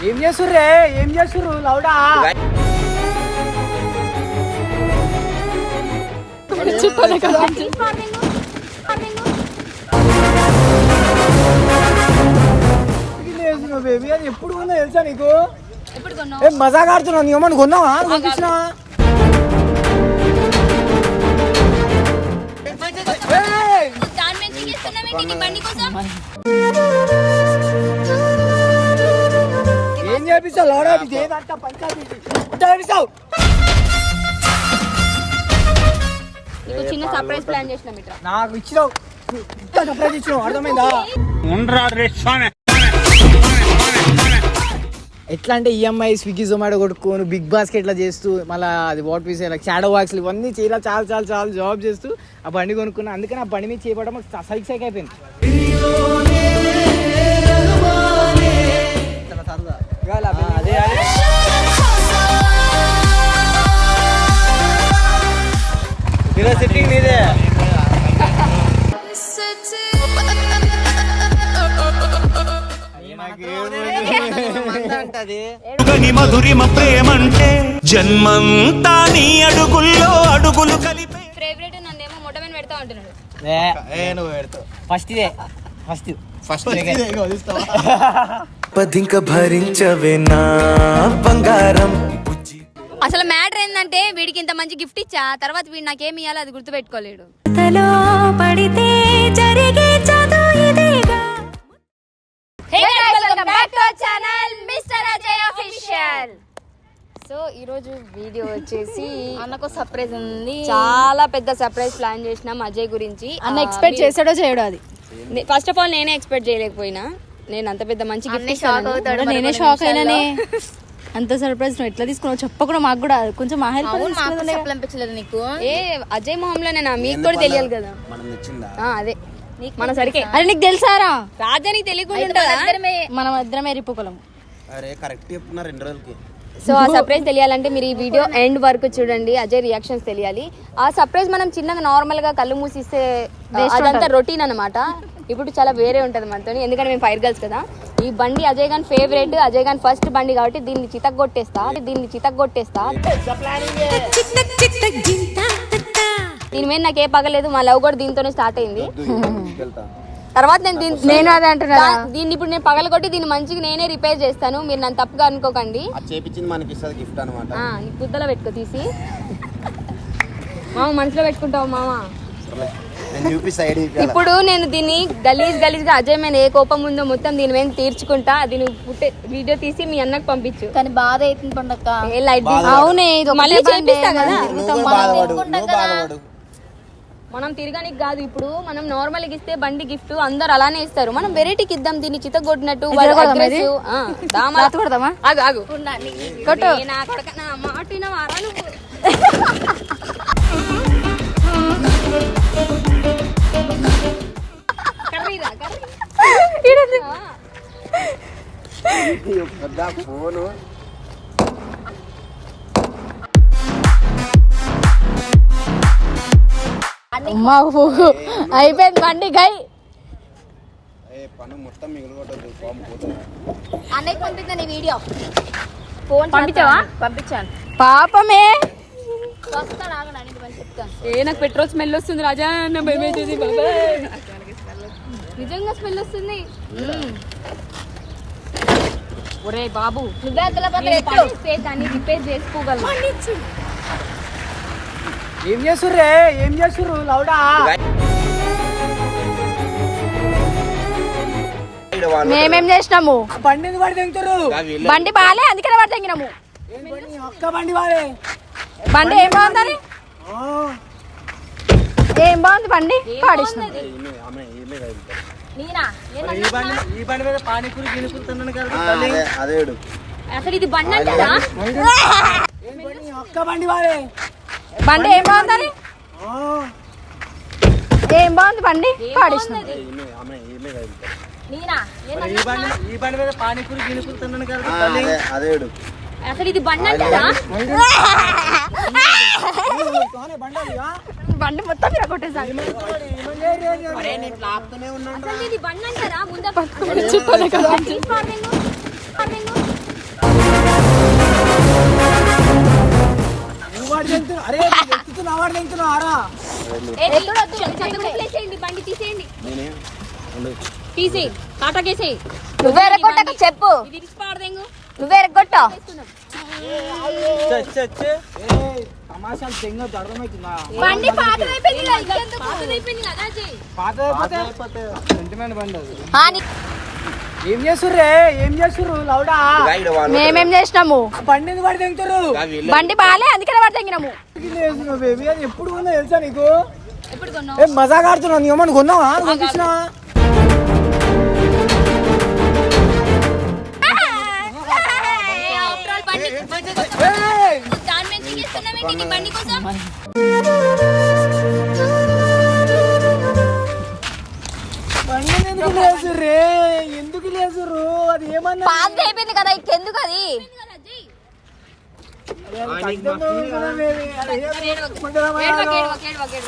ఏం చేస్తుర్రు లౌడా బేబీ అది ఎప్పుడు ఉందో తెలుసా నీకు? మజాగా ఆడుతున్నావు నీ ఏమన్నా కొన్నావా? కొనిపించినావా? ఏం చేపిస్తావు లౌడా? పంచాయతీ చిన్న సర్ప్రైజ్ ప్లాన్ చేసినాం ఇట్లా. నాకు ఇచ్చినావు, సర్ప్రైజ్ ఇచ్చినావు, అర్థమైందా? ఎట్లా అంటే ఈఎంఐ స్విగ్గీ జొమాటో కొట్టుకోను బిగ్ బాస్కెట్ లా చేస్తూ మళ్ళీ అది వాట్ పీస్ షాడో వాక్స్ ఇవన్నీ చేయాలి చాలా జాబ్ చేస్తూ ఆ బండి కొనుక్కున్నా. అందుకని ఆ బండి మీద చేపడడం సైక్ అయిపోయింది. సిట్టింగ్ నీదే. మధురిమ ప్రేమంటే జన్మంతా నీ అడుగుల్లో అడుగులు కలిపే. ఫేవరెట్ నన్నేమో మొట్టమని పెడతా ఉంటున్నాడు. నువ్వు పెడతావు ఫస్ట్ పదింక భరించవే నా బంగారం. అసలు మ్యాటర్ ఏంటంటే వీడికి ఇంత మంచి గిఫ్ట్ ఇచ్చా, తర్వాత వీడు నాకేమి ఇయ్యాలో అది గుర్తు పెట్టుకోలేడు. సో ఈ రోజు వీడియో వచ్చేసి అన్నకు సర్ప్రైజ్ ఉంది. చాలా పెద్ద సర్ప్రైజ్ ప్లాన్ చేసినాం అజయ్ గురించి. అన్న ఎక్స్పెక్ట్ చేసాడో చేయడో అది. ఫస్ట్ ఆఫ్ ఆల్ నేనే ఎక్స్పెక్ట్ చేయలేకపోయినా. నేను అంత పెద్ద మంచి గిఫ్ట్ షాక్ అవుతాడు. నేనే షాక్ అయినానే. అంత సర్ప్రైజ్ నువ్వు ఎట్లా తీసుకున్నావు చెప్పకుండా మాకు కూడా కొంచెం మా హెల్ప్ అనిపించలేదు నీకు? ఏ అజయ్ మొహంలోనేనా? మీకు కూడా తెలియాలి కదా. అదే మన సరికే. అరే నీకు తెలుసారా? రాజా నీకు తెలియకుండా మనం ఇద్దరమే రిపుకులం. సో ఆ సర్ప్రైజ్ తెలియాలంటే మీరు ఈ వీడియో ఎండ్ వరకు చూడండి. అజయ్ రియాక్షన్స్ తెలియాలి. ఆ సర్ప్రైజ్ మనం చిన్నగా నార్మల్ గా కళ్ళు మూసిస్తే అదంతా రొటీన్ అనమాట. ఇప్పుడు చాలా వేరే ఉంటది మనతో, ఎందుకంటే మేము 5 గర్ల్స్ కదా. ఈ బండి Ajay gone favourite, Ajay gone first బండి కాబట్టి దీన్ని చితగ్గొట్టేస్తా. దీని మీద నాకు ఏ పగలేదు. మా లవ్ కూడా దీంతోనే స్టార్ట్ అయింది. తర్వాత నేను అదే అంటున్నా, దీన్ని ఇప్పుడు నేను పగలగొట్టి దీన్ని మంచిగా నేనే రిపేర్ చేస్తాను. మీరు నన్ను తప్పుగా అనుకోకండి. గుద్దలో పెట్టుకో తీసి. మామ మనసులో పెట్టుకుంటావు మామ. ఇప్పుడు నేను దీన్ని గలీజ్గా అజయ్ మీద ఏ కోపం ఉందో మొత్తం దీని మీద తీర్చుకుంటా. అది నువ్వు వీడియో తీసి మీ అన్నకు పంపించు. కానీ బాధ అవుతుంది పండక్క. అవునే మళ్ళీ చేపిస్తా కదా. మనం తిరగనికి కాదు, ఇప్పుడు మనం నార్మల్ గా ఇస్తే బండి గిఫ్ట్ అందరు అలానే ఇస్తారు. మనం వెరైటీకి ఇద్దాం, దీన్ని చితగొట్టినట్టు. అయిపోయింది బండి గై. అన్నయ్య పంపిద్దాం ఈ వీడియో. పంపించావా? పంపించాను. పాపమే నాకు పెట్రోల్ స్మెల్ వస్తుంది రాజా. నిజంగా స్మెల్ వస్తుంది. ఒరే బాబు దాన్ని రిపేర్ చేసుకోగలను. ఏం చేస్తుర్రు లౌడా? మేమేం చేసినాము? బండి వాడి తెంగుతారు. బండి బాలే అందుకనే వాడు తెంగినాము. ఒక్క బండి వాడే. బండి ఏం బాగుంది? ఏం బాగుంది బండి? పాడేసిన అసలు ఇది బండి అంటారా? ఒక్క బండి వాడే. బండి ఏం బాగుంది? ఏం బాగుంది బండి? పాడేసిన అసలు ఇది బండి అంటారా? బండి మొత్తం మీరు కొట్టేసారు. అసలు ఇది బండి అంటారా? ముందే బండి తీసేయండి. తీసి కాటకేసేయి. నువ్వే ఎరగొట్టక చెప్పు. నువ్వే ఎరగొట్ట. బండి పాతదైపోయింది కదా. ఏం చేస్తుర్రే? ఏం చేస్తుర్రు లౌడా? మేమేం చేసినాము? బండిని పడి తెంగుతారు. బండి బాలే అందుకనే పడి తెంగినాము. బేబీ అది ఎప్పుడు కొన్నా తెలుసా నీకు? ఎప్పుడు కొన్నావు? ఏం మజాక్ ఆడుతున్నావు? నీ ఏమన్నా కొన్నావా? కొనిచ్చినావా? ఎందుకు లేసుర్రు? అది ఏమన్నా పాత అయిపోయింది కదా, ఇంకెందుకు అది?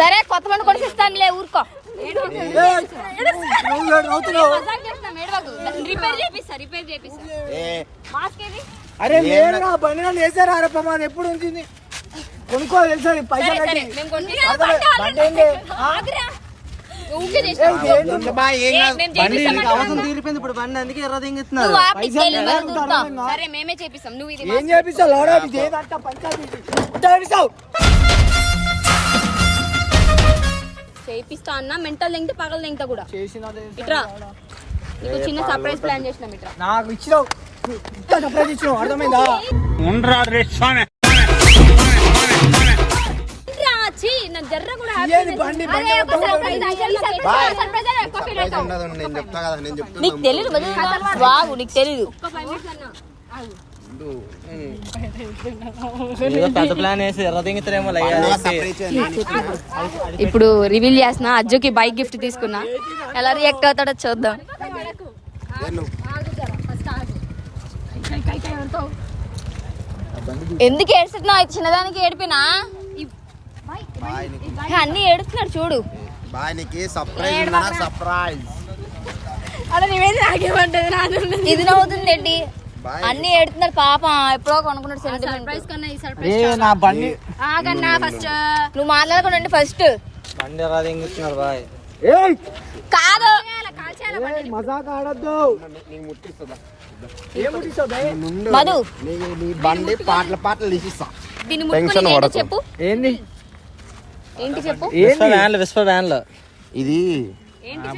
సరే కొత్త బండి కొనిస్తానులే, ఊరుకో. అరే నేను బండి నన్ను వేసారా? అరే మాది ఎప్పుడు ఉంచింది కొనుక్కోవాలి తెలుసా? పైసలు ఇప్పుడు బండి అందుకే ఎర్ర మేమే చేపిస్తాం. నువ్వు ఇది ఏం చేపిస్తావు? చేపిస్తా అన్న మెంటల్ తెంగితే పగలు తెంగితే కూడా ఇట్రా. నీకు చిన్న సర్ప్రైజ్ ప్లాన్ చేసినాం. ఇట్రా నాకు ఇచ్చినావు, సర్ప్రైజ్ ఇచ్చినావు, అర్థమైందా? జర్ర కూడా నీకు తెలీదు బాబు, నీకు తెలీదు. పెద్ద ప్లాన్ వేసి ఎర్ర దింగుతారేమో. ఇప్పుడు రివీల్ చేసిన అజ్జుకి బైక్ గిఫ్ట్ తీసుకున్నా. ఎలా రియాక్ట్ అవుతాడో చూద్దాం. ఎందుకు ఏడుస్తున్నావు? చిన్నదానికి ఏడిపినా అన్ని ఏడుస్తున్నాడు చూడు. ఇది నవ్వుతుంది ఏంటి? అన్ని ఏడుతున్నాడు పాపం. ఎప్పుడో కొనుక్కున్నాడు సెంటిమెంట్. నా బండి ఆగన్నా ఫస్ట్ నువ్వు మాట్లాడకుండా ఫస్ట్ బండి ఎర్ర దింగుతున్నారు బాయ్. కాదు మజాక్ ఆడద్దు. మధు బండి పాటలు తీసిస్తా. దీన్ని ముట్టుకుని ఏంటి చెప్పు. ఏంది ఏంటి చెప్పు. విశ్వ వ్యాన్లో ఇది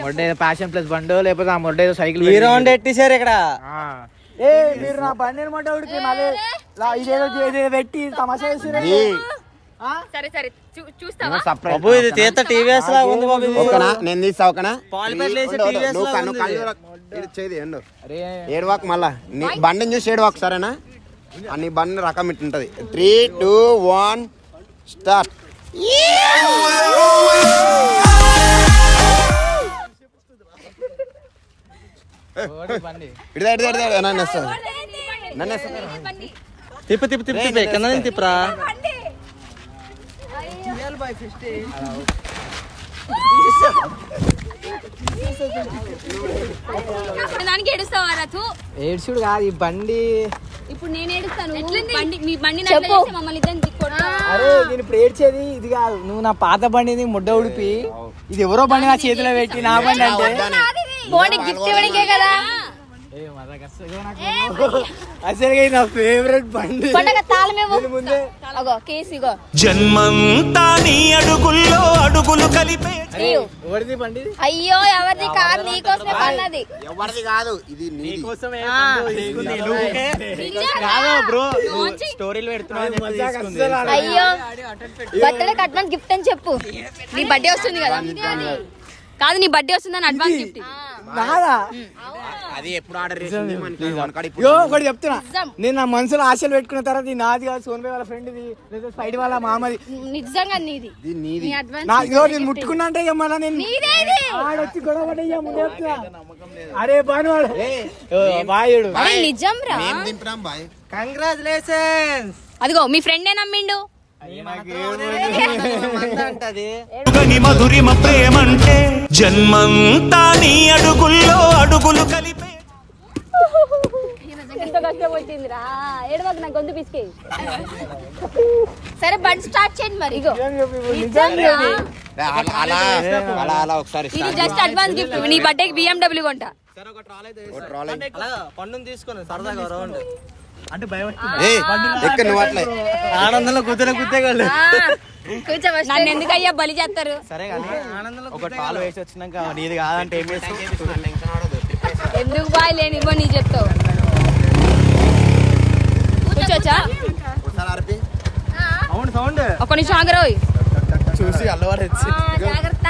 మొడ్డే ప్యాషన్ ప్లస్ బండో లేకపోతే ఆ మొడ్డే సైకిల్ హీరో ఎట్టేసారు ఇక్కడ. మీరు నా బండి మొట్టకి మళ్ళీ ఇదేదో పెట్టి తమాషా చేస్తున్నారు. సరే సరే చూస్తావా? బాబు ఇది తీత టీవీఎస్ లా ఉంది బాబు. నేను తీస్తా. ఓకేనా? ఏడవాకు మళ్ళా బండిని చూసి ఏడవాకు. సరేనా? అన్ని బండి రకం ఇట్లుంటది. 3, 2, 1 స్టార్ట్. తిప్పు తిప్పు తిప్పు తిప్పే కింద తిప్పురా. దానికి ఏడుస్తావా రథు? ఏడ్చుడు కాదు ఈ బండి. ఇప్పుడు నేను ఏడుస్తాను. మీ బండి మమ్మల్ని అరే నేను ఇప్పుడు ఏడ్చేది ఇది కాదు. నువ్వు నా పాత బండిని ముడ్డ ఉడిపి ఇది ఎవరో బండి నా చేతిలో పెట్టి నా బండి అంటే గిఫ్ట్ ఇవ్వడానికే కదా. అసలు నా ఫేవరెట్ బండి. ముందే జన్మంతా నీ అడుగుల్లో అడుగులు కలిపే. ఎవరిది బండి? అయ్యో ఎవరిది కాదు, నీకోసమే కొన్నది. ఎవరిది కాదు, ఇది నీకోసమే. స్టోరీలు పెడుతున్నా. అయ్యో బర్త్డే అడ్వాన్స్ గిఫ్ట్ అని చెప్పు. నీ బర్త్డే వస్తుంది కదా. కాదు నీ బర్త్డే వస్తుందని అడ్వాన్స్ గిఫ్ట్. అది ఎప్పుడు ఆర్డర్ ఒకటి చెప్తున్నా, నేను నా మనసులో ఆశలు పెట్టుకున్న తర్వాత ఇది నాది కాదు, సోన్బాయ్ వాళ్ళ ఫ్రెండ్ది లేదా సైడ్ వాళ్ళ మామది. నిజంగా నీది. నేను ముట్టుకున్నా అంటే మళ్ళీ నేను ఆడొచ్చి గొడవ పడ్డా ముందు చెప్తున్నా. అరే బాను వాడు బాయుడు నిజం రా. కంగ్రాచులేషన్స్. అదిగో మీ ఫ్రెండే నమ్మిండు. అంటది గని మధురిమ ప్రేమంటే జన్మంతా నీ అడుగుల్లో అడుగులు కలిపే ఎంత కష్టం వచ్చిందిరా. ఏడవకు, నా గొంతు పిసికే. సరే బండి స్టార్ట్ చేయండి మరి. ఇగో నిజంగా అలా అలా అలా ఒకసారి ఇది జస్ట్ అడ్వాన్స్ గిఫ్ట్. నీ బర్త్డేకి BMW కొంటా. పండుని తీసుకుని సరదాగా రౌండ్ అంటే భయం ఎక్కడ నువ్వు అట్లే ఆనందంలో గుద్దేగాళ్ళు. నన్ను ఎందుకు అయ్యా బలి చేస్తారు? సరే కానీ ఆనందంలో ఒక టాల్ వేసి వచ్చినాక నీది కాదంటే ఏం చేస్తావు? ఎందుకు బాయ్ లేని ఇవ్వ నీ చెప్తావు. కూర్చోచ్చా? అవును సౌండ్ ఒక నిమిషం ఆగరోయ్. చూసి అల్లవారు జాగ్రత్త.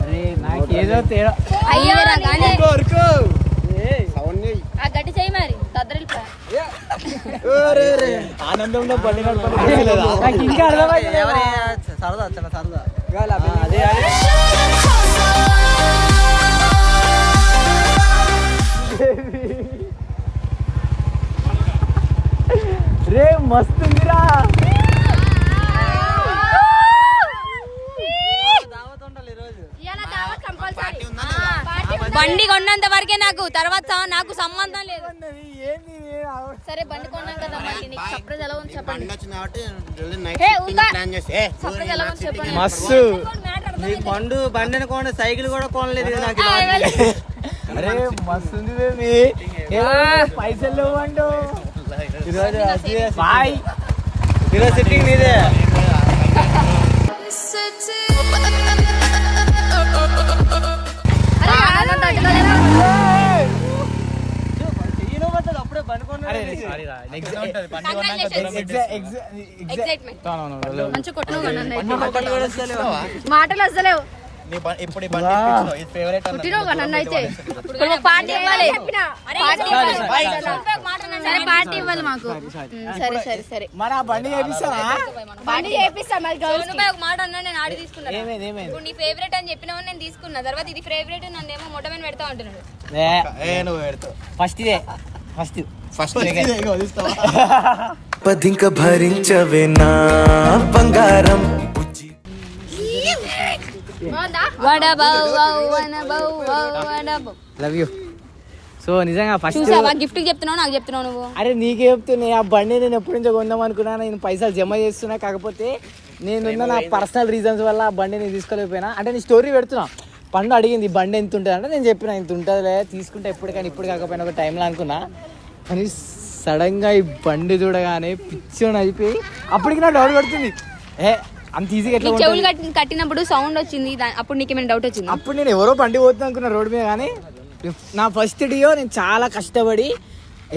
అరే నాకేదో తేడా. అయ్యో కానీ సౌండ్ ఆ గట్టి చేయి మరి దద్దరిల్పా. ఆనందంలో బండి నడపలేదు నాకు ఇంకా అర్థమైంది. సరదా చిన్న సరదా అదే రే మస్తుందిరా. బండి కొన్నంత వరకే నాకు, తర్వాత నాకు సంబంధం లేదు. సరే బండి కొన్నాం కదా మరి నీకు సర్ప్రైజ్ ఎలా ఉంది చెప్పండి. సర్ప్రైజ్ ఎలా ఉంది చెప్పండి. మస్తు. నీ బండిని కొన సైకిల్ కూడా కొనలేదు నాకు. అరే మస్తుంది బేబీ. పైసలు లేవండు. బాయ్. ఈరోజు సిట్టింగ్ నీదే. అప్పుడే బండి మంచిగా కొట్టున్నావు కదా నన్ను. మాటలు వస్తలేవు. ఇప్పుడు కొట్టినావు కదా నన్ను అయితే. ఇప్పుడు మాకు పార్టీ ఇవ్వాలి. సరే పార్టీ ఇవ్వాలి మాకు. సరే సరే సరే మరి ఆ బండి చేపిస్తావా? పార్టీ చేపిస్తా. మరి ఒక మాట అన్నా నేను ఆడి తీసుకున్నాను. ఇప్పుడు నీ ఫేవరెట్ అని చెప్పినావు నేను తీసుకున్నా. తర్వాత ఇది ఫేవరెట్ నన్నేమో మొట్టమని పెడతా అంటున్నాడు. నువ్వు పెడతావు ఫస్ట్ ఇదే ఫస్ట్ పదింక భరించవే నా బంగారం. Love you. సో నిజంగా ఫస్ట్ చూసావా గిఫ్ట్ చెప్తున్నావు నాకు చెప్తున్నావు నువ్వు. అరే నీకే చెప్తున్నా. ఆ బండి నేను ఎప్పటి నుంచో కొందాం అనుకున్నా. నేను పైసలు జమ చేస్తున్నా. కాకపోతే నేనున్న నా పర్సనల్ రీజన్స్ వల్ల ఆ బండి నేను తీసుకోలేకపోయినా. అంటే నేను స్టోరీ పెడుతున్నా. పండు అడిగింది ఈ బండి ఎంత ఉంటుంది అంటే నేను చెప్పిన ఇంత ఉంటుందిలే తీసుకుంటే ఎప్పుడు కానీ ఇప్పుడు కాకపోయినా ఒక టైంలో అనుకున్నా. కానీ సడన్గా ఈ బండి చూడగానే పిచ్చోని అయిపోయి అప్పటికి నా డౌట్ పడుతుంది. అంత ఈజీగా ఎట్లా చెవులు కట్టినప్పుడు సౌండ్ వచ్చింది. అప్పుడు నీకు ఏమైనా డౌట్ వచ్చింది? అప్పుడు నేను ఎవరో బండి పోతుంది అనుకున్నా రోడ్డు మీద. కానీ నా ఫస్ట్ డియో నేను చాలా కష్టపడి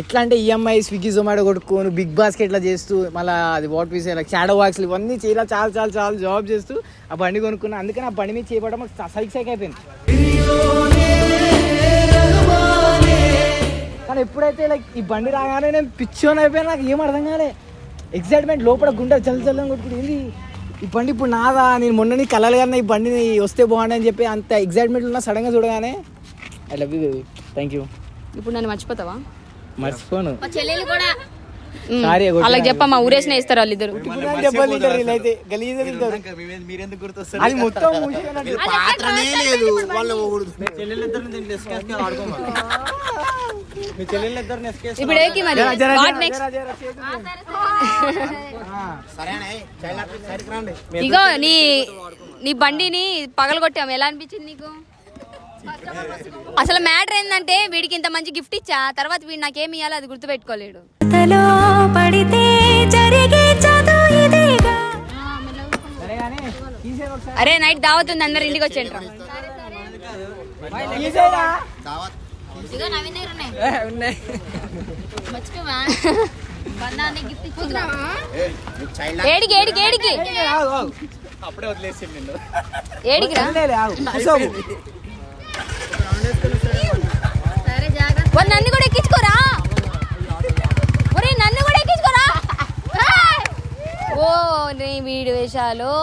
ఎట్లా అంటే ఈఎంఐ స్విగ్గీ జొమాటో కొట్టుకోను బిగ్ బాస్కెట్లా చేస్తూ మళ్ళీ అది వాట్ వీసే షాడో వాక్స్లు ఇవన్నీ చేయాలి చాలా చాలా చాలా జాబ్ చేస్తూ ఆ బండి కొనుక్కున్నా. అందుకని ఆ బండి మీద చేపట్టడం మాకు సైక్ అయిపోయింది. కానీ ఎప్పుడైతే లైక్ ఈ బండి రాగానే నేను పిచ్చోని అయిపోయినా నాకు ఏం అర్థం కాలే. ఎక్సైట్మెంట్ లోపల గుండె చల్లని కొట్టుకుంది. ఏంది ఈ బండి ఇప్పుడు నాదా, నేను మొన్న కలలు కన్నా ఈ బండిని వస్తే బాగుండే అని చెప్పి అంత ఎక్సైట్మెంట్ ఉన్నా సడన్గా చూడగానే I love you baby. Thank you. ఇప్పుడు నన్ను మర్చిపోతావా? మర్చిపోను. చెల్లెలు కూడా వాళ్ళకి చెప్పమ్మా ఊరేసిన ఇస్తారు వాళ్ళిద్దరు. మీరెందుకు గుర్తొస్తారు? అది మొత్తం మీ చెల్లెళ్ళిద్దరిని ఎస్కేస్. ఇప్పుడు ఏకి మరి వాట్ నెక్స్ట్? ఇగో నీ బండిని పగలగొట్టాము. ఎలా అనిపించింది నీకు? అసలు మ్యాటర్ ఏంటంటే వీడికి ఇంత మంచి గిఫ్ట్ ఇచ్చా, తర్వాత వీడు నాకేమి ఇవ్వాలో అది గుర్తు పెట్టుకోలేడు. అరే నైట్ దావత్ ఉంది, అందరు ఇంటికి వచ్చేయండి. ఏడికి ఏడికి ఏడికి అప్పుడే వదిలేసి నిన్ను ఏడికి రా. నన్ను కూడా ఎక్కించుకోరా. ఒరే నన్ను కూడా ఎక్కించుకోరా. ఓ నీ వీడి వేషాలు.